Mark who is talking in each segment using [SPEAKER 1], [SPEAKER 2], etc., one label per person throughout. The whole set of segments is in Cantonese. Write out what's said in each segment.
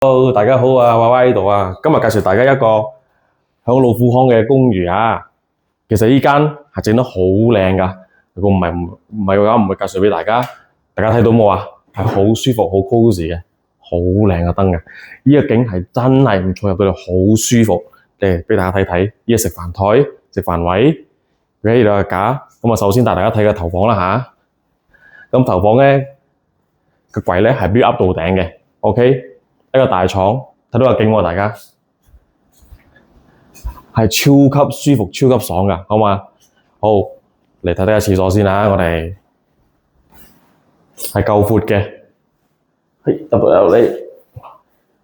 [SPEAKER 1] Hello，大家好啊，娃娃呢度啊，今日介紹大家一個響老虎康嘅公寓啊。其實呢間係整得好靚㗎，如果唔係嘅話，唔會介紹俾大家。大家睇到冇啊？係好舒服、好 cosy 嘅，好靚嘅燈嘅。呢個景係真係唔錯，入到嚟好舒服。俾大家睇睇，呢個食飯台、食飯位，佢喺度嘅架。咁啊，首先帶大家睇個頭房啦吓。咁頭房咧個櫃咧係 build up 到頂嘅 ，OK。一個大床，睇到個景喎，大家係超級舒服、超級爽㗎，好嘛？好，嚟睇睇個廁所先啦，我哋係夠闊嘅，揼到入嚟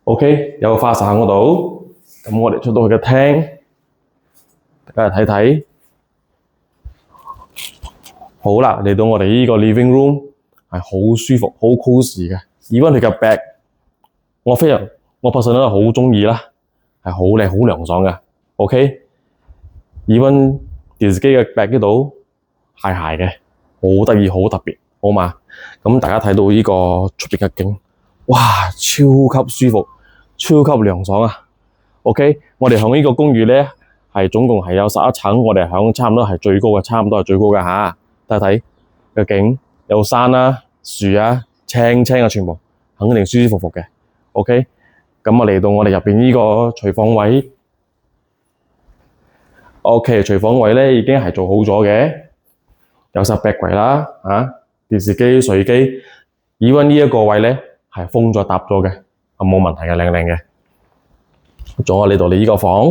[SPEAKER 1] ，OK， 有個花灑喺嗰度，咁我哋出到去個廳，大家嚟睇睇。好啦，嚟到我哋呢個 living room 係好舒服、好 cosy 嘅，even 佢個 bed。我 personally 都好鍾意啦，係好靚、好涼爽嘅。OK，even 電視機嘅壁呢度係嘅，好得意、好特別，好嘛？咁大家睇到呢個出邊嘅景，哇，超級舒服、超級涼爽啊 ！OK， 我哋響呢個公寓咧係總共係有11層，我哋響差唔多係最高嘅，差唔多係最高嘅嚇。睇睇個景，有山啦、樹啊，青青嘅全部，肯定舒舒服服嘅。OK， 咁啊嚟到我哋入邊呢個廚房位 ，OK， 廚房位咧已經係做好咗嘅，有晒壁櫃啦，電視機、水機，even 呢一個位咧係封咗搭咗嘅，冇問題嘅，靚靚嘅。仲有嚟到你呢個房，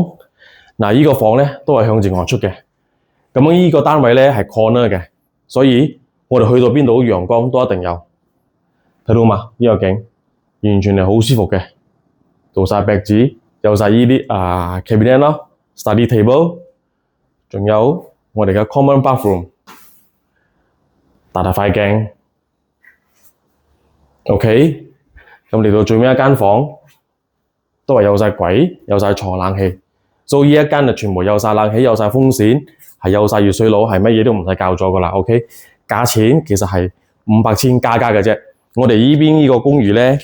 [SPEAKER 1] 嗱呢個房咧都係向住外出嘅，咁呢個單位咧係 corner 嘅，所以我哋去到邊度陽光都一定有，睇到嘛？呢個景。完全係好舒服嘅，做晒壁紙，有晒呢啲cabinet 咯 ，study table， 仲有我哋嘅 common bathroom， 大塊鏡 ，OK， 咁嚟到最尾一間房，都係有晒櫃，有晒床、冷氣，所以呢一間就全部有晒冷氣，有晒風扇，係有晒熱水爐，係乜嘢都唔使教咗噶啦 ，OK， 價錢其實係500千加嘅啫，我哋呢邊呢個公寓咧。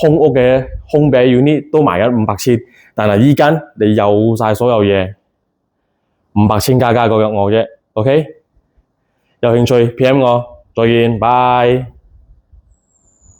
[SPEAKER 1] 空屋嘅空餅 unit 都賣緊500千，但係依間你有晒所有嘢，500千加個約我啫 ，OK？ 有興趣 PM 我，再見，拜。